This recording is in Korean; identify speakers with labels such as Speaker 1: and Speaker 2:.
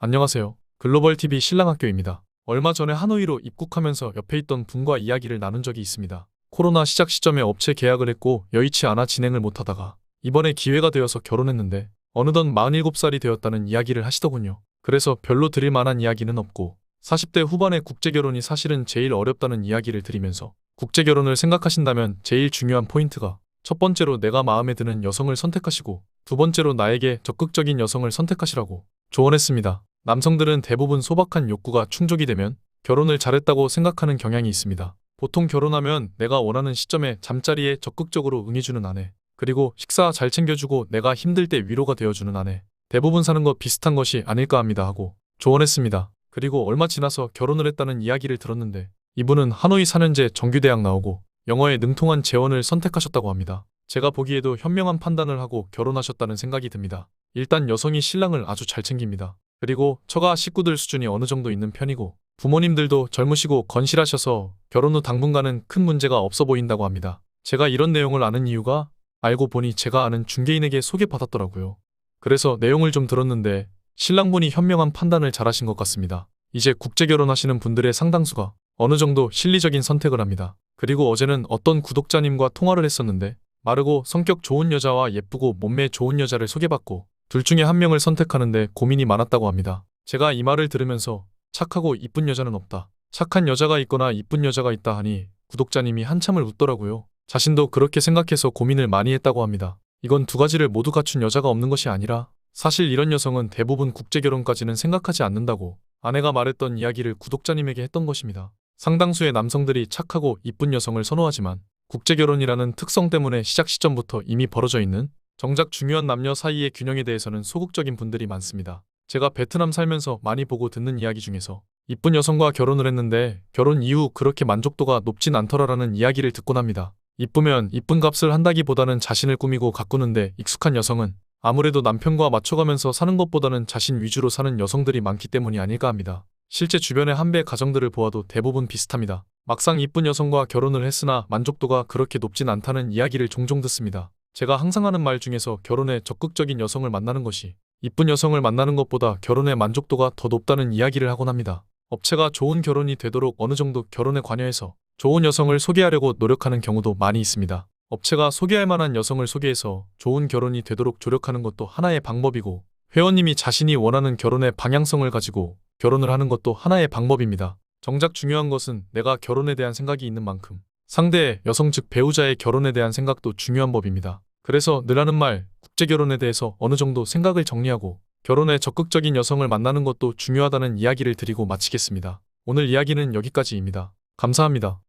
Speaker 1: 안녕하세요. 글로벌TV 신랑학교입니다. 얼마 전에 하노이로 입국하면서 옆에 있던 분과 이야기를 나눈 적이 있습니다. 코로나 시작 시점에 업체 계약을 했고 여의치 않아 진행을 못하다가 이번에 기회가 되어서 결혼했는데 어느덧 47살이 되었다는 이야기를 하시더군요. 그래서 별로 드릴 만한 이야기는 없고 40대 후반의 국제결혼이 사실은 제일 어렵다는 이야기를 드리면서 국제결혼을 생각하신다면 제일 중요한 포인트가 첫 번째로 내가 마음에 드는 여성을 선택하시고 두 번째로 나에게 적극적인 여성을 선택하시라고 조언했습니다. 남성들은 대부분 소박한 욕구가 충족이 되면 결혼을 잘했다고 생각하는 경향이 있습니다. 보통 결혼하면 내가 원하는 시점에 잠자리에 적극적으로 응해주는 아내, 그리고 식사 잘 챙겨주고 내가 힘들 때 위로가 되어주는 아내, 대부분 사는 것 비슷한 것이 아닐까 합니다 하고 조언했습니다. 그리고 얼마 지나서 결혼을 했다는 이야기를 들었는데 이분은 하노이 4년제 정규대학 나오고 영어에 능통한 재원을 선택하셨다고 합니다. 제가 보기에도 현명한 판단을 하고 결혼하셨다는 생각이 듭니다. 일단 여성이 신랑을 아주 잘 챙깁니다. 그리고 처가 식구들 수준이 어느 정도 있는 편이고 부모님들도 젊으시고 건실하셔서 결혼 후 당분간은 큰 문제가 없어 보인다고 합니다. 제가 이런 내용을 아는 이유가 알고 보니 제가 아는 중개인에게 소개받았더라고요. 그래서 내용을 좀 들었는데 신랑분이 현명한 판단을 잘하신 것 같습니다. 이제 국제결혼하시는 분들의 상당수가 어느 정도 실리적인 선택을 합니다. 그리고 어제는 어떤 구독자님과 통화를 했었는데 마르고 성격 좋은 여자와 예쁘고 몸매 좋은 여자를 소개받고 둘 중에 한 명을 선택하는데 고민이 많았다고 합니다. 제가 이 말을 들으면서 착하고 이쁜 여자는 없다. 착한 여자가 있거나 이쁜 여자가 있다 하니 구독자님이 한참을 웃더라고요. 자신도 그렇게 생각해서 고민을 많이 했다고 합니다. 이건 두 가지를 모두 갖춘 여자가 없는 것이 아니라 사실 이런 여성은 대부분 국제결혼까지는 생각하지 않는다고 아내가 말했던 이야기를 구독자님에게 했던 것입니다. 상당수의 남성들이 착하고 이쁜 여성을 선호하지만 국제결혼이라는 특성 때문에 시작 시점부터 이미 벌어져 있는 정작 중요한 남녀 사이의 균형에 대해서는 소극적인 분들이 많습니다. 제가 베트남 살면서 많이 보고 듣는 이야기 중에서 이쁜 여성과 결혼을 했는데 결혼 이후 그렇게 만족도가 높진 않더라라는 이야기를 듣곤 합니다. 이쁘면 이쁜 값을 한다기보다는 자신을 꾸미고 가꾸는데 익숙한 여성은 아무래도 남편과 맞춰가면서 사는 것보다는 자신 위주로 사는 여성들이 많기 때문이 아닐까 합니다. 실제 주변의 한배 가정들을 보아도 대부분 비슷합니다. 막상 이쁜 여성과 결혼을 했으나 만족도가 그렇게 높진 않다는 이야기를 종종 듣습니다. 제가 항상 하는 말 중에서 결혼에 적극적인 여성을 만나는 것이 이쁜 여성을 만나는 것보다 결혼의 만족도가 더 높다는 이야기를 하곤 합니다. 업체가 좋은 결혼이 되도록 어느 정도 결혼에 관여해서 좋은 여성을 소개하려고 노력하는 경우도 많이 있습니다. 업체가 소개할 만한 여성을 소개해서 좋은 결혼이 되도록 조력하는 것도 하나의 방법이고 회원님이 자신이 원하는 결혼의 방향성을 가지고 결혼을 하는 것도 하나의 방법입니다. 정작 중요한 것은 내가 결혼에 대한 생각이 있는 만큼 상대의 여성 즉 배우자의 결혼에 대한 생각도 중요한 법입니다. 그래서 늘 하는 말, 국제결혼에 대해서 어느 정도 생각을 정리하고 결혼에 적극적인 여성을 만나는 것도 중요하다는 이야기를 드리고 마치겠습니다. 오늘 이야기는 여기까지입니다. 감사합니다.